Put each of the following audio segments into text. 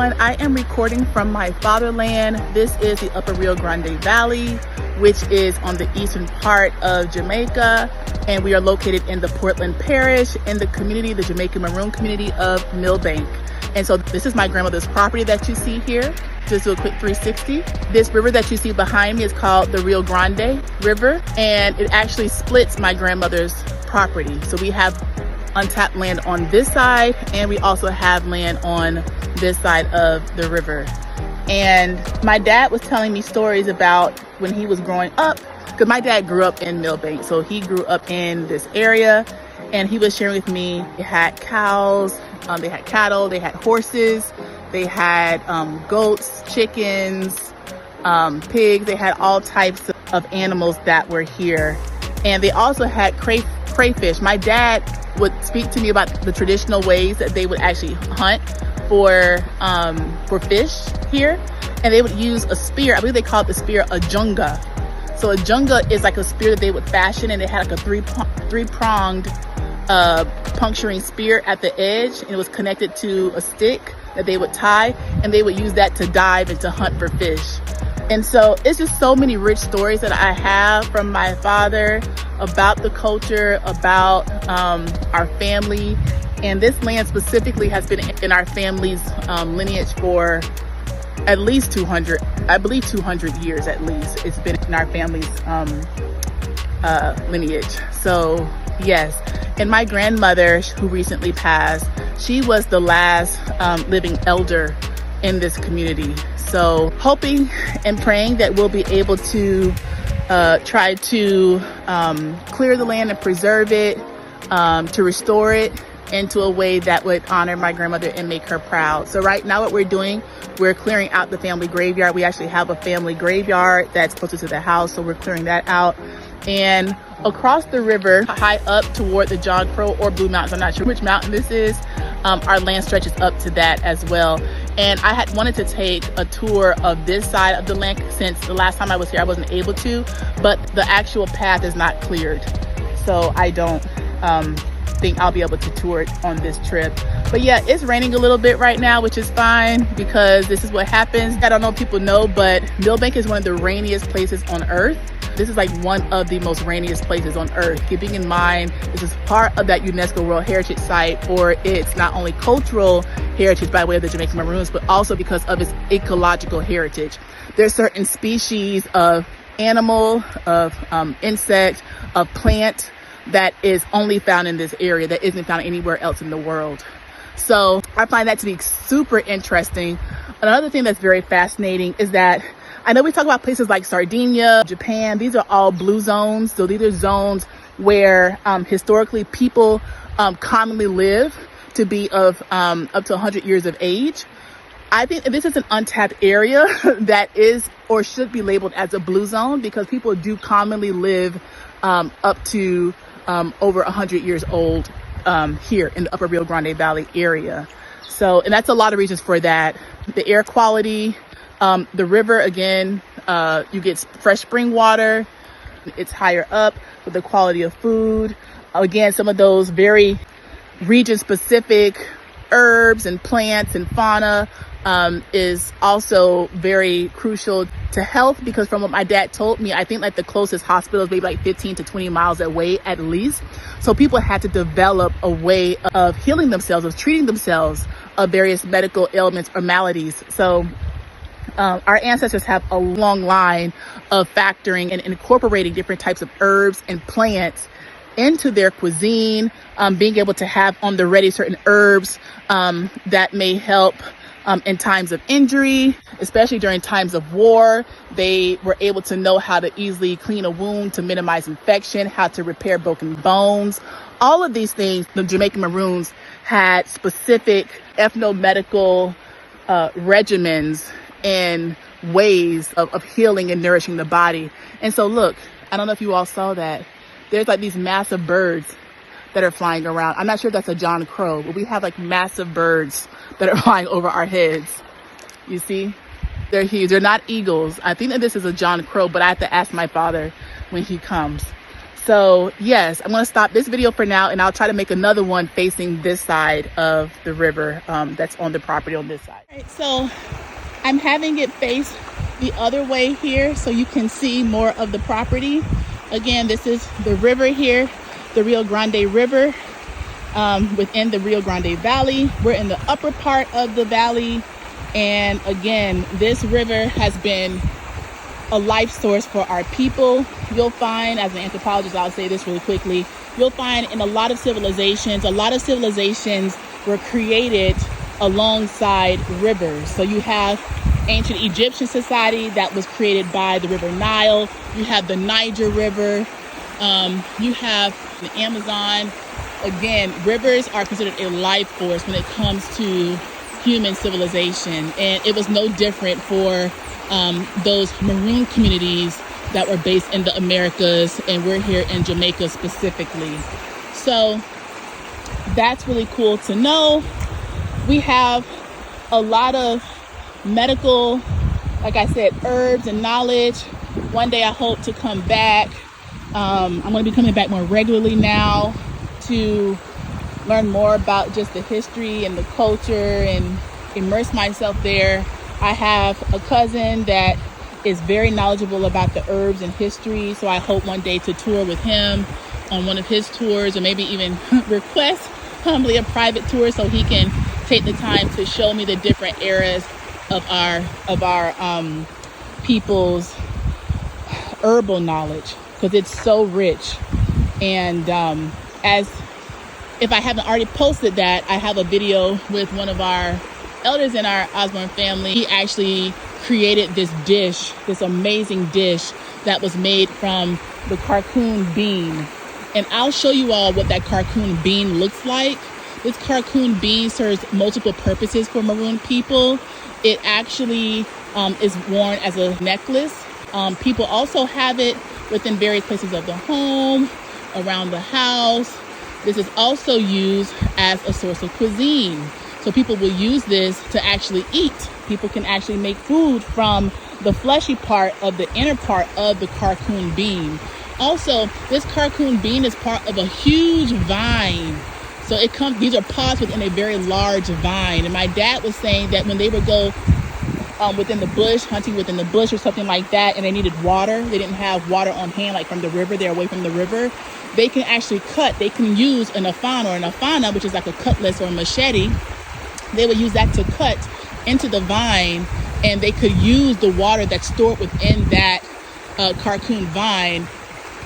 everyone. I am recording from my fatherland. This is the upper Rio Grande Valley, which is on the eastern part of Jamaica. And we are located in the Portland Parish in the community, the Jamaican Maroon community of Millbank. And so this is my grandmother's property that you see here. Just do a quick 360. This river that you see behind me is called the Rio Grande River, and it actually splits my grandmother's property. So we have untapped land on this side, and we also have land on this side of the river. And my dad was telling me stories about when he was growing up, because my dad grew up in Millbank, so he grew up in this area, and he was sharing with me they had cows, they had cattle, they had horses, they had goats, chickens, pigs. They had all types of animals that were here, and they also had crayfish. My dad would speak to me about the traditional ways that they would actually hunt for fish here, and they would use a spear. I believe they call it the spear a junga. So a junga is like a spear that they would fashion, and it had like a three-pronged puncturing spear at the edge, and it was connected to a stick that they would tie, and they would use that to dive and to hunt for fish. And so it's just so many rich stories that I have from my father about the culture, about our family. And this land specifically has been in our family's lineage for at least 200 years at least. It's been in our family's lineage. So yes, and my grandmother, who recently passed, she was the last living elder in this community. So hoping and praying that we'll be able to try to clear the land and preserve it, to restore it into a way that would honor my grandmother and make her proud. So right now what we're doing, we're clearing out the family graveyard. We actually have a family graveyard that's closer to the house, so we're clearing that out. And across the river, high up toward the John Crow or Blue Mountains, I'm not sure which mountain this is, our land stretches up to that as well. And I had wanted to take a tour of this side of the land since the last time I was here, I wasn't able to, but the actual path is not cleared. So I don't think I'll be able to tour it on this trip. But yeah, it's raining a little bit right now, which is fine because this is what happens. I don't know if people know, but Millbank is one of the rainiest places on earth. This is like one of the most rainiest places on earth. Keeping in mind, this is part of that UNESCO World Heritage Site for its not only cultural heritage by way of the Jamaican Maroons, but also because of its ecological heritage. There's certain species of animal, of insect, of plant that is only found in this area that isn't found anywhere else in the world. So I find that to be super interesting. Another thing that's very fascinating is that I know we talk about places like Sardinia, Japan. These are all blue zones. So these are zones where historically people commonly live to be of up to 100 years of age. I think this is an untapped area that is or should be labeled as a blue zone because people do commonly live up to over 100 years old here in the upper Rio Grande Valley area. So, and that's a lot of reasons for that. The air quality, the river, again, you get fresh spring water. It's higher up with the quality of food. Again, some of those very region specific herbs and plants and fauna is also very crucial to health, because from what my dad told me, I think like the closest hospital is maybe like 15 to 20 miles away at least. So people had to develop a way of healing themselves, of treating themselves of various medical ailments or maladies. So our ancestors have a long line of factoring and incorporating different types of herbs and plants into their cuisine, being able to have on the ready certain herbs that may help in times of injury, especially during times of war. They were able to know how to easily clean a wound to minimize infection, how to repair broken bones. All of these things, the Jamaican Maroons had specific ethno-medical regimens and ways of healing and nourishing the body. And so look, I don't know if you all saw that. There's like these massive birds that are flying around. I'm not sure if that's a John Crow, but we have like massive birds that are flying over our heads. You see? They're huge. They're not eagles. I think that this is a John Crow, but I have to ask my father when he comes. So yes, I'm gonna stop this video for now, and I'll try to make another one facing this side of the river that's on the property on this side. All right, so I'm having it face the other way here so you can see more of the property. Again, this is the river here, the Rio Grande River, within the Rio Grande Valley. We're in the upper part of the valley. And again, this river has been a life source for our people. You'll find, as an anthropologist, I'll say this really quickly, you'll find in a lot of civilizations were created alongside rivers. So you have ancient Egyptian society that was created by the River Nile. You have the Niger River. You have the Amazon. Again, rivers are considered a life force when it comes to human civilization. And it was no different for those maroon communities that were based in the Americas, and we're here in Jamaica specifically. So that's really cool to know. We have a lot of medical, like I said, herbs and knowledge. One day I hope to come back. I'm going to be coming back more regularly now to learn more about just the history and the culture and immerse myself there. I have a cousin that is very knowledgeable about the herbs and history, so I hope one day to tour with him on one of his tours, or maybe even request humbly a private tour so he can take the time to show me the different eras of our people's herbal knowledge, because it's so rich. And as if I haven't already posted that, I have a video with one of our elders in our Osborne family. He actually created this dish, this amazing dish that was made from the carcoon bean. And I'll show you all what that carcoon bean looks like. This carcoon bean serves multiple purposes for Maroon people. It actually is worn as a necklace. People also have it within various places of the home, around the house. This is also used as a source of cuisine. So people will use this to actually eat. People can actually make food from the fleshy part of the inner part of the carcoon bean. Also, this carcoon bean is part of a huge vine. So these are pods within a very large vine. And my dad was saying that when they would go within the bush, hunting within the bush or something like that, and they needed water, they didn't have water on hand, like from the river, they're away from the river, they can actually they can use an afana or an afana, which is like a cutlass or a machete. They would use that to cut into the vine, and they could use the water that's stored within that carcoon vine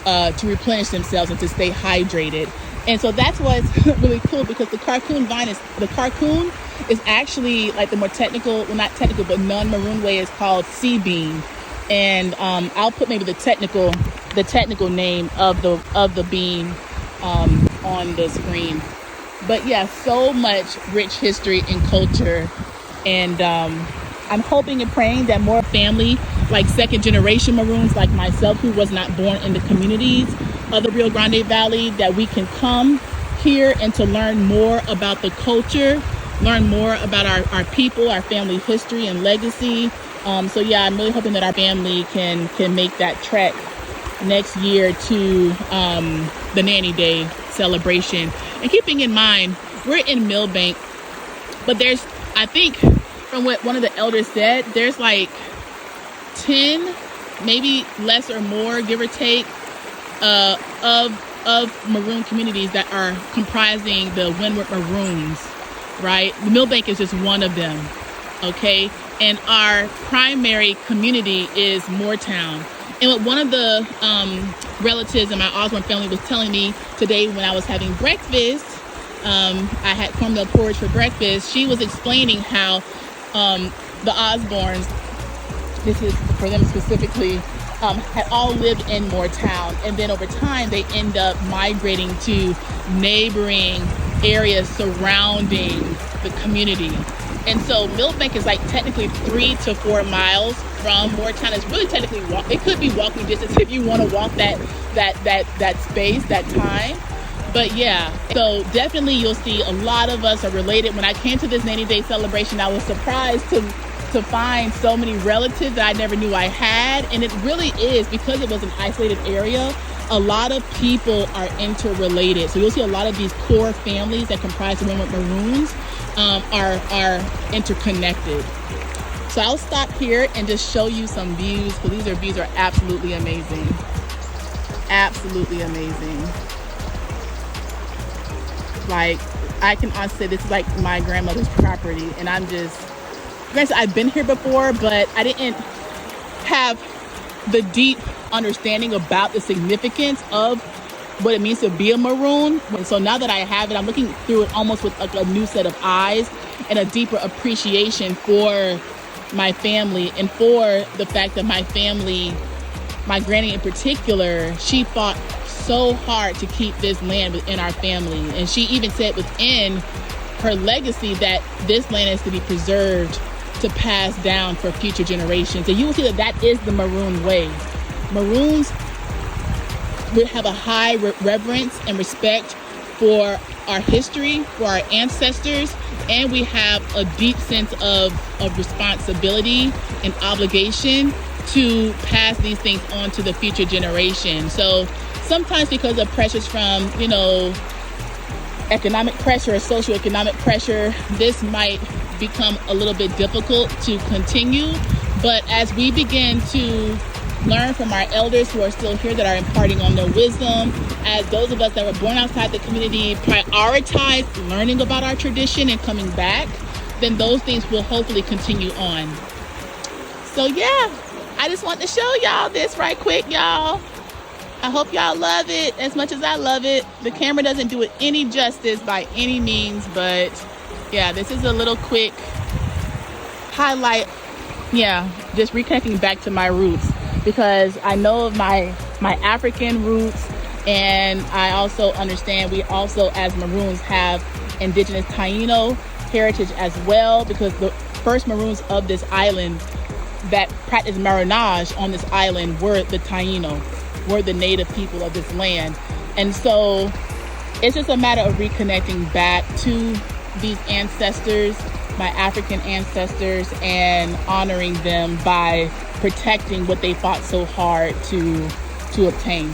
to replenish themselves and to stay hydrated. And so that's what's really cool, because the carcoon is actually, like, the more technical, well, not technical, but non-maroon way is called sea bean. And I'll put maybe the technical name of the bean on the screen. But yeah, so much rich history and culture. And I'm hoping and praying that more family, like second generation Maroons like myself, who was not born in the communities of the Rio Grande Valley, that we can come here and to learn more about the culture, learn more about our people, our family history and legacy. So yeah, I'm really hoping that our family can make that trek next year to the Nanny Day celebration. And keeping in mind, we're in Millbank, but there's, I think from what one of the elders said, there's like 10, maybe less or more, give or take, of Maroon communities that are comprising the Windward Maroons, right? The Millbank is just one of them, okay? And our primary community is Moore Town. And what one of the relatives in my Osborne family was telling me today when I was having breakfast, I had cornmeal porridge for breakfast. She was explaining how the Osbornes, this is for them specifically, had all lived in Moore Town. And then over time, they end up migrating to neighboring areas surrounding the community. And so Millbank is like technically 3 to 4 miles from Moore Town. It's really technically it could be walking distance if you want to walk that space, that time. But yeah, so definitely you'll see a lot of us are related. When I came to this Nanny Day celebration, I was surprised to find so many relatives that I never knew I had. And it really is, because it was an isolated area, a lot of people are interrelated. So you'll see a lot of these core families that comprise the Maroons are interconnected. So I'll stop here and just show you some views, because these views are absolutely amazing. Absolutely amazing. Like, I can honestly say this is like my grandmother's property, and I'm just, granted, I've been here before, but I didn't have the deep understanding about the significance of what it means to be a Maroon. And so now that I have it, I'm looking through it almost with like a new set of eyes and a deeper appreciation for my family, and for the fact that my family, my granny in particular, she fought so hard to keep this land within our family. And she even said within her legacy that this land is to be preserved, to pass down for future generations. And you will see that that is the Maroon way. Maroons would have a high reverence and respect for our history, for our ancestors, and we have a deep sense of responsibility and obligation to pass these things on to the future generation. So sometimes because of pressures from, economic pressure or socioeconomic pressure, this might become a little bit difficult to continue. But as we begin to learn from our elders who are still here, that are imparting on their wisdom, as those of us that were born outside the community prioritize learning about our tradition and coming back, then those things will hopefully continue on. So yeah, I just want to show y'all this right quick, y'all. I hope y'all love it as much as I love it. The camera doesn't do it any justice by any means, but yeah, this is a little quick highlight. Yeah, just reconnecting back to my roots, because I know of my African roots, and I also understand we also as Maroons have indigenous Taino heritage as well, because the first Maroons of this island that practiced maronage on this island were the Taino, were the native people of this land. And so it's just a matter of reconnecting back to these ancestors, my African ancestors, and honoring them by protecting what they fought so hard to obtain.